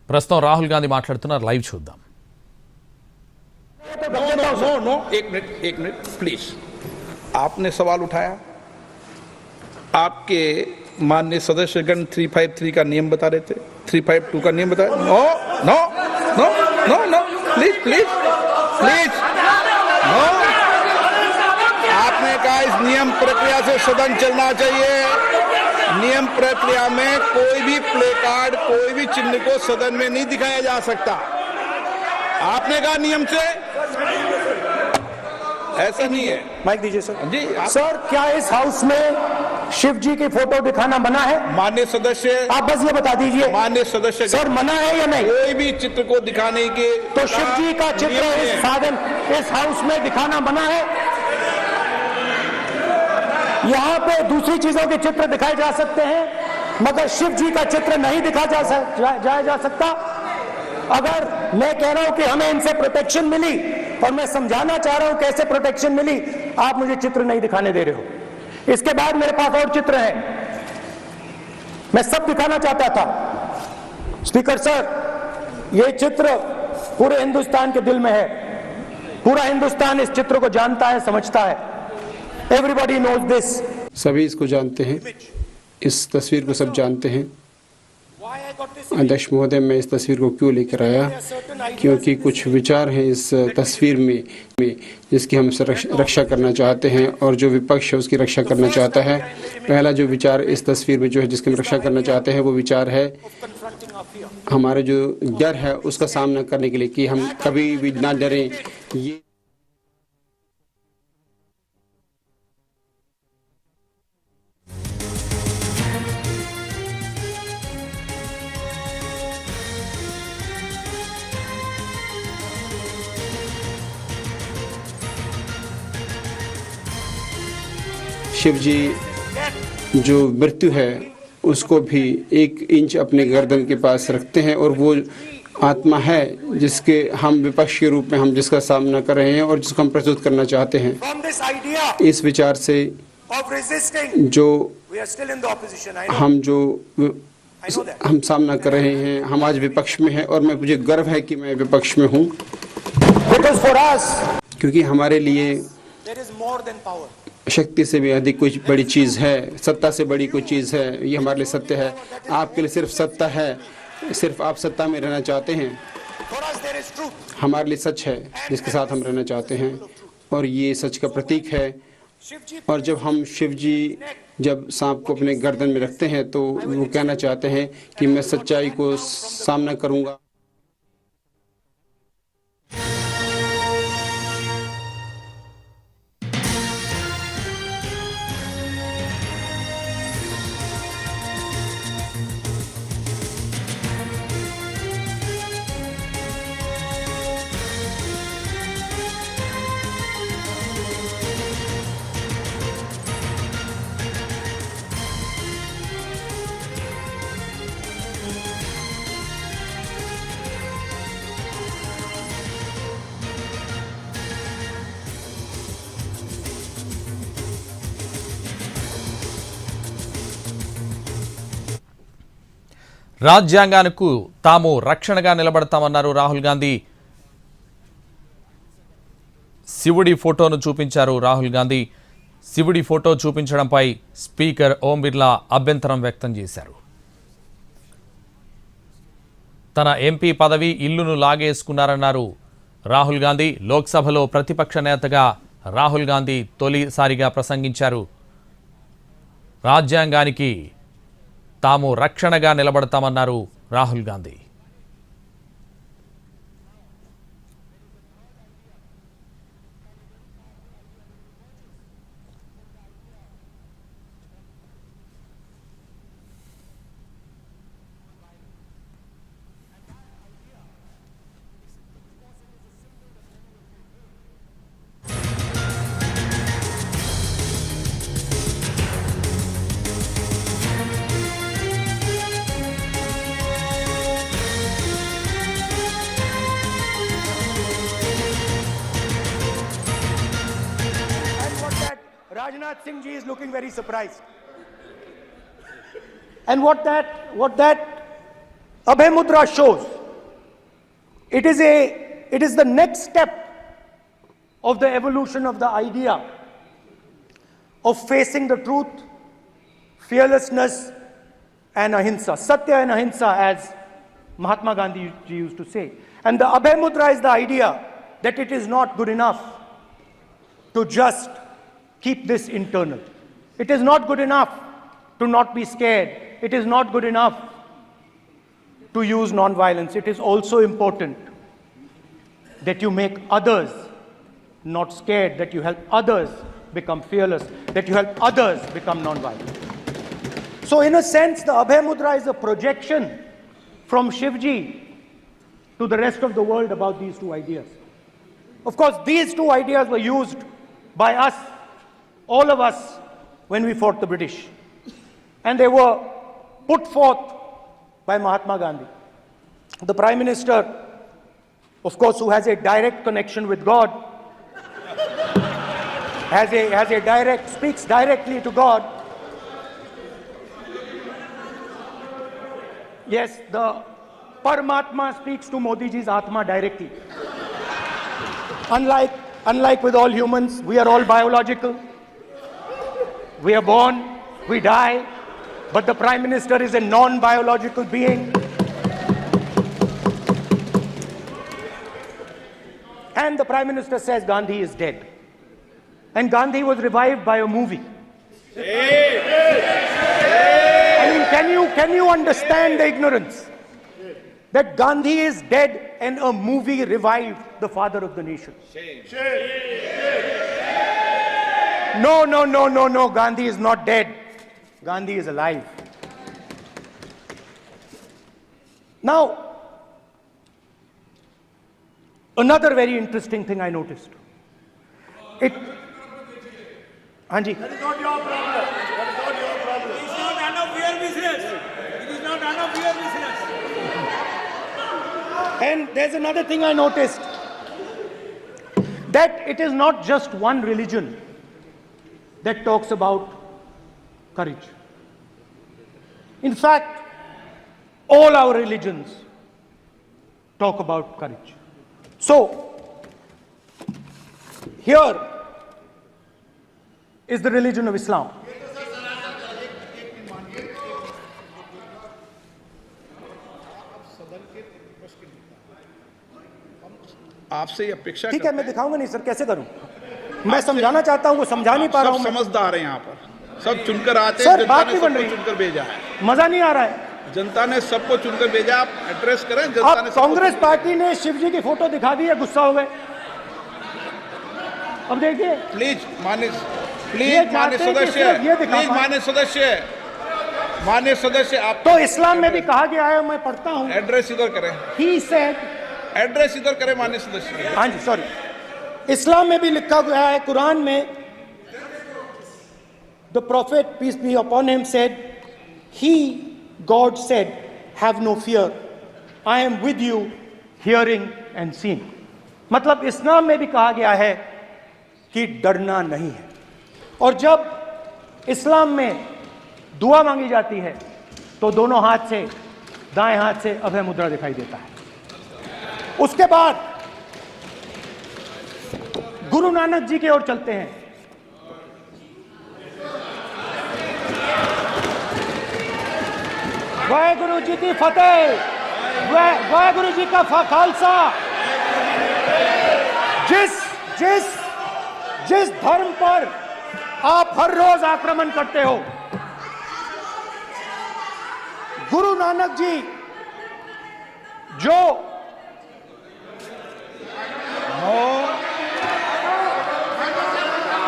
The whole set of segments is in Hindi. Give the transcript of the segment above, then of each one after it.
ప్రస్తుతం రాహుల్ గాంధీ మాట్లాడుతున్నారు, లైవ్ చూద్దాం. नो, एक मिनट प्लीज. आपने सवाल उठाया, आपके माननीय सदस्यगण 353 का नियम बता रहे थे, 352 का नियम बताया. No no no no no please please please no. आपने कहा इस नियम प्रक्रिया से सदन चलना चाहिए. नियम प्रक्रिया में कोई भी प्ले कार्ड, कोई भी चिन्ह को सदन में नहीं दिखाया जा सकता. आपने कहा नियम से, ऐसा नहीं है. माइक दीजिए सर. जी सर, क्या इस हाउस में शिव जी की फोटो दिखाना मना है? माननीय सदस्य, आप बस ये बता दीजिए. माननीय सदस्य सर, मना है या नहीं? कोई भी चित्र को दिखाने के तो शिव जी का चित्र इस साधन इस हाउस में दिखाना मना है. यहाँ पे दूसरी चीजों के चित्र दिखाए जा सकते हैं, मगर शिव जी का चित्र नहीं दिखाया जा सकता. अगर मैं कह रहा हूं कि हमें इनसे प्रोटेक्शन मिली, और मैं समझाना चाह रहा हूं कैसे प्रोटेक्शन मिली, आप मुझे चित्र नहीं दिखाने दे रहे हो. इसके बाद मेरे पास और चित्र हैं, मैं सब दिखाना चाहता था. स्पीकर सर, ये चित्र पूरे हिंदुस्तान के दिल में है. पूरा हिंदुस्तान इस चित्र को जानता है, समझता है. Everybody knows this. सभी इसको जानते हैं, इस तस्वीर को सब जानते हैं. अध्यक्ष महोदय, मैं इस तस्वीर को क्यों लेकर आया, क्योंकि कुछ विचार हैं इस तस्वीर में जिसकी हम रक्षा करना चाहते हैं, और जो विपक्ष है उसकी रक्षा करना चाहता है. पहला जो विचार इस तस्वीर में जो है जिसकी हम रक्षा करना चाहते हैं, वो विचार है हमारे जो डर है उसका सामना करने के लिए, कि हम कभी भी ना डरें. ये शिव जी जो मृत्यु है उसको भी 1 इंच अपने गर्दन के पास रखते हैं, और वो आत्मा है जिसके हम विपक्ष के रूप में हम जिसका सामना कर रहे हैं और जिसको हम प्रस्तुत करना चाहते हैं. इस विचार से जो हम सामना कर रहे हैं, हम आज विपक्ष में हैं, और मुझे गर्व है कि मैं विपक्ष में हूँ, क्योंकि हमारे लिए शक्ति से भी अधिक कोई बड़ी चीज है, सत्ता से बड़ी कोई चीज है. ये हमारे लिए सत्य है. आपके लिए सिर्फ सत्ता है, सिर्फ आप सत्ता में रहना चाहते हैं. हमारे लिए सच है जिसके साथ हम रहना चाहते हैं, और ये सच का प्रतीक है. और जब हम शिव जी जब सांप को अपने गर्दन में रखते हैं तो वो कहना चाहते हैं कि मैं सच्चाई को सामना करूंगा. రాజ్యాంగానికి తాము రక్షణగా నిలబడతామన్నారు రాహుల్ గాంధీ. శివుడి ఫోటోను చూపించారు రాహుల్ గాంధీ. శివుడి ఫోటో చూపించడంపై స్పీకర్ ఓం బిర్లా అభ్యంతరం వ్యక్తం చేశారు. తన ఎంపీ పదవి ఇల్లును లాగేసుకున్నారన్నారు రాహుల్ గాంధీ. లోక్సభలో ప్రతిపక్ష నేతగా రాహుల్ గాంధీ తొలిసారిగా ప్రసంగించారు. రాజ్యాంగానికి తాము రక్షణగా నిలబడతామన్నారు Rahul Gandhi. Rajnath Singh ji is looking very surprised. And what that Abhay Mudra shows It is the next step of the evolution of the idea of facing the truth, fearlessness, and ahimsa. Satya and ahimsa, as Mahatma Gandhi used to say. And the Abhay Mudra is the idea that it is not good enough to just keep this internal. It is not good enough to not be scared. It is not good enough to use non-violence. It is also important that you make others not scared, that you help others become fearless, that you help others become non-violent. So in a sense, the Abhay Mudra is a projection from Shivji to the rest of the world about these two ideas. Of course, these two ideas were used by us, all of us, when we fought the British. And they were put forth by Mahatma Gandhi. The Prime Minister, of course, who has a direct connection with God, speaks directly to God. Yes, the Paramatma speaks to Modi ji's Atma directly. Unlike with all humans, we are all biological. We are born, we die, but the Prime Minister is a non-biological being. And the Prime Minister says Gandhi is dead. And Gandhi was revived by a movie. I mean, can you understand the ignorance? That Gandhi is dead and a movie revived the father of the nation. No, Gandhi is not dead. Gandhi is alive. Now, another very interesting thing I noticed. Hanji. That is not your problem. That is not your problem. It is not none of your business. It is not none of your business. And there's another thing I noticed. That it is not just one religion that talks about courage. In fact, all our religions talk about courage. So, here is the religion of Islam. आपसे ये अपेक्षा ठीक है, मैं दिखाऊंगा नहीं सर, कैसे करूं? मैं समझाना चाहता हूं, वो समझा नहीं पा रहा हूं। समझदार हैं यहाँ पर, सब चुनकर आते हैं। सर, बात नहीं बन रही, चुनकर भेजा है, मजा नहीं आ रहा है। जनता ने सबको चुनकर भेजा। आप एड्रेस करें जनता ने। कांग्रेस पार्टी ने शिवजी की फोटो दिखा दी है, गुस्सा हो गए। अब देखिए, प्लीज माननीय सदस्य, आप तो इस्लाम में भी कहा गया है, मैं पढ़ता हूं। एड्रेस इधर करें। He said, एड्रेस इधर करें माननीय सदस्य। हाँ जी, सॉरी, इस्लाम में भी लिखा गया है, कुरान में, the prophet peace be upon him said, God said, have no fear, I am with you, hearing and seeing. मतलब इस्लाम में भी कहा गया है कि डरना नहीं है। और जब इस्लाम में दुआ मांगी जाती है तो दोनों हाथ से, दाएं हाथ से अभय मुद्रा दिखाई देता है। उसके बाद गुरु नानक जी की ओर चलते हैं। वाहेगुरु जी की फतेह, वाहेगुरु जी का खालसा। जिस धर्म पर आप हर रोज आक्रमण करते हो, गुरु नानक जी जो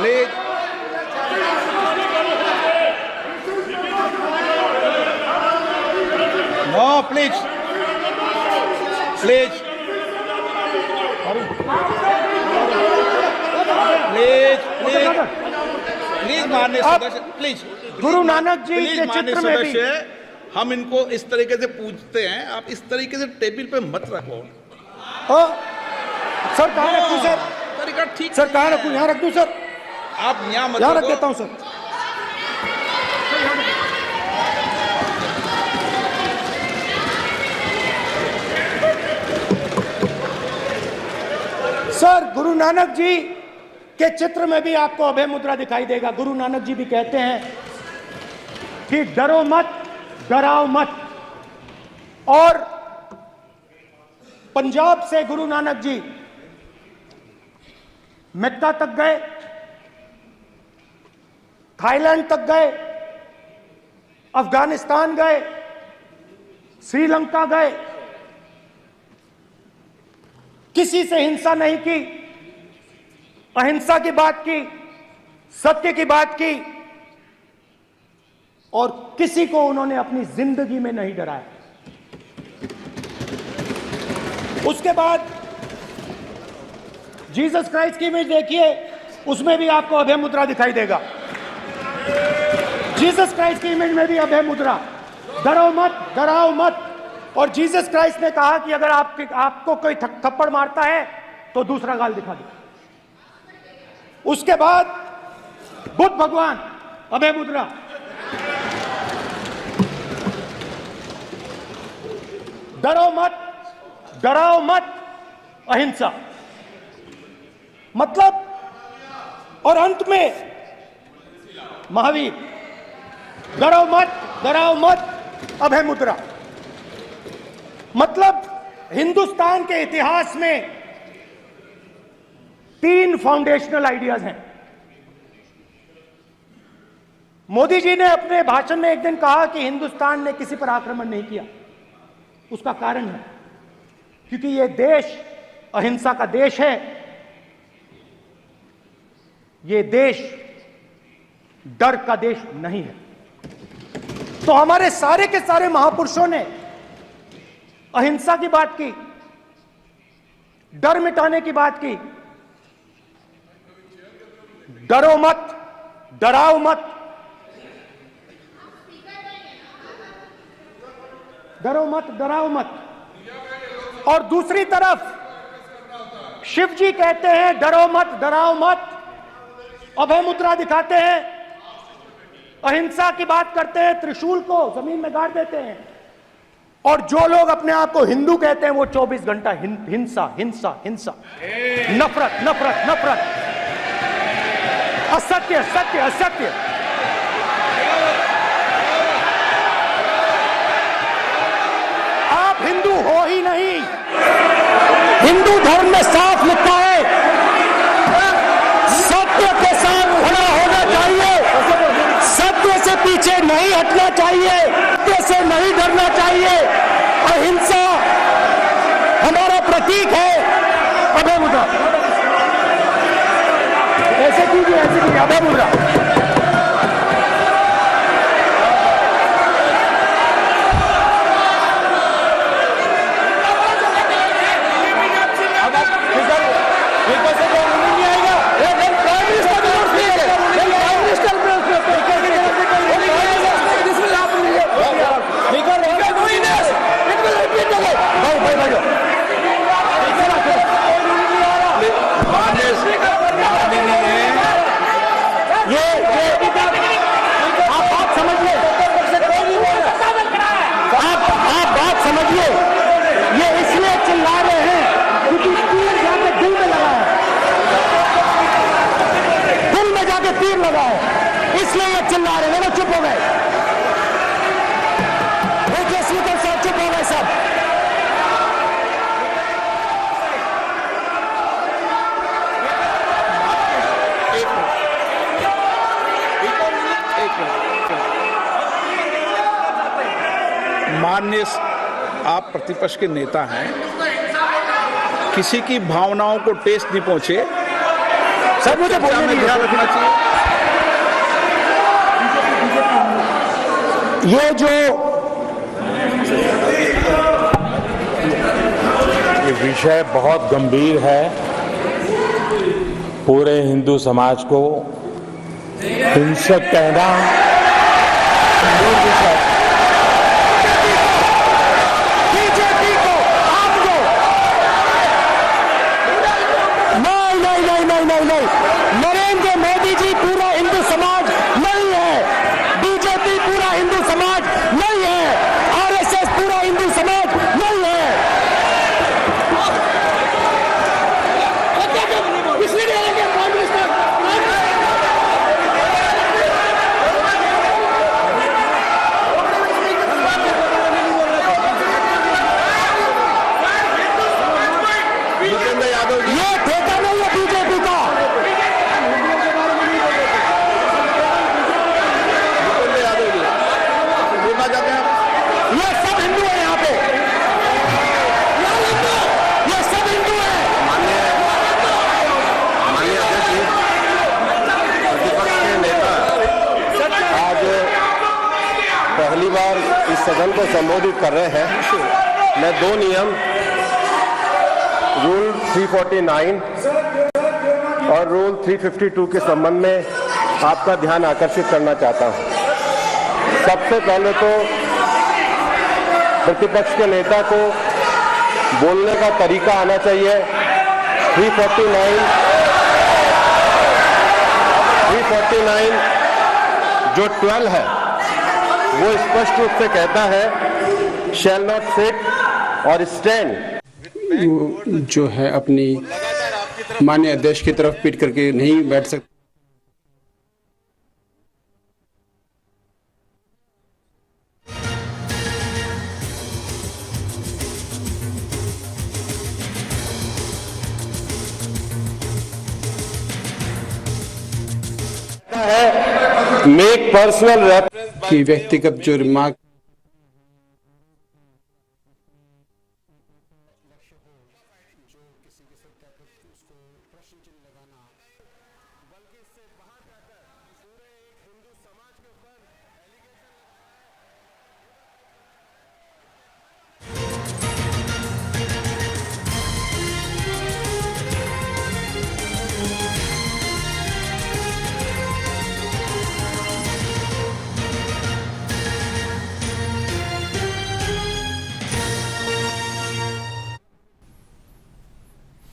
प्लीज प्लीज प्लीज प्लीज माननीय सदस्य, प्लीज। गुरु नानक जी के चित्र में भी हम इनको इस तरीके से पूछते हैं, आप इस तरीके से टेबल पे मत रखो। सर कहाँ रखूं सर? तरीका ठीक सर कहाँ रखूं? यहाँ रख दूं सर? आप यहाँ मत यहाँ रख देता हूँ सर। सर, गुरु नानक जी के चित्र में भी आपको अभय मुद्रा दिखाई देगा। गुरु नानक जी भी कहते हैं कि डरो मत, डराओ मत। और पंजाब से गुरु नानक जी मक्का तक गए, थाईलैंड तक गए, अफगानिस्तान गए, श्रीलंका गए, किसी से हिंसा नहीं की, अहिंसा की बात की, सत्य की बात की, और किसी को उन्होंने अपनी जिंदगी में नहीं डराया। उसके बाद जीसस क्राइस्ट की इमेज देखिए, उसमें भी आपको अभय मुद्रा दिखाई देगा। जीसस क्राइस्ट की इमेज में भी अभय मुद्रा, डरो मत, डराओ मत। और जीसस क्राइस्ट ने कहा कि अगर आपको कोई थप्पड़ मारता है तो दूसरा गाल दिखा दो। उसके बाद बुद्ध भगवान, अभय मुद्रा। डरो मत, डराओ मत, अहिंसा। मतलब, और अंत में महावीर, डरो मत, डराओ मत, अभय मुद्रा। मतलब हिंदुस्तान के इतिहास में 3 फाउंडेशनल आइडियाज हैं। मोदी जी ने अपने भाषण में एक दिन कहा कि हिंदुस्तान ने किसी पर आक्रमण नहीं किया। उसका कारण है क्योंकि यह देश अहिंसा का देश है, यह देश डर का देश नहीं है। तो हमारे सारे के सारे महापुरुषों ने अहिंसा की बात की, डर मिटाने की बात की। डरो मत, डराओ मत, डरो मत, डराओ मत। और दूसरी तरफ शिव जी कहते हैं डरो मत, डराओ मत, अभय मुद्रा दिखाते हैं, अहिंसा की बात करते हैं, त्रिशूल को जमीन में गाड़ देते हैं। और जो लोग अपने आप को हिंदू कहते हैं वो 24 घंटा हिंसा, हिंसा, हिंसा, नफरत, नफरत, नफरत, असत्य, सत्य, असत्य। आप हिंदू हो ही नहीं। हिंदू धर्म में साफ लिखा है, सत्य के साथ खड़ा होना चाहिए, सत्य से पीछे नहीं हटना चाहिए, सत्य से नहीं डरना चाहिए। अहिंसा हमारा प्रतीक है। अभय मुद्रा, ऐसे कीजिए, ऐसे कीजिए, अभय मुद्रा। इसलिए ये चिल्ला रहे हैं, चुप हो गए, चुप हो गए सब। माननीय आप प्रतिपक्ष के नेता हैं, किसी की भावनाओं को ठेस नहीं पहुंचे, सर मुझे बोलने में ध्यान रखना चाहिए। ये जो ये विषय बहुत गंभीर है, पूरे हिंदू समाज को हिंसक कहना बीजेपी को, आपको नहीं, नरेंद्र मोदी जी पूरा हिंदू समाज नहीं है, बीजेपी पूरा हिंदू समाज नहीं है, आरएसएस पूरा हिंदू समाज नहीं है। सदन को संबोधित कर रहे हैं, मैं दो नियम रूल 349 और रूल 352 के संबंध में आपका ध्यान आकर्षित करना चाहता हूं। सबसे पहले तो प्रतिपक्ष के नेता को बोलने का तरीका आना चाहिए। 349 जो 12 है वो स्पष्ट रूप से कहता है शैल नॉट सिट और स्टैंड। जो है अपनी माननीय अध्यक्ष की तरफ पीट करके नहीं बैठ सकते। मेक पर्सनल रेफरेंस कि व्यक्तिगत जो रिमार्क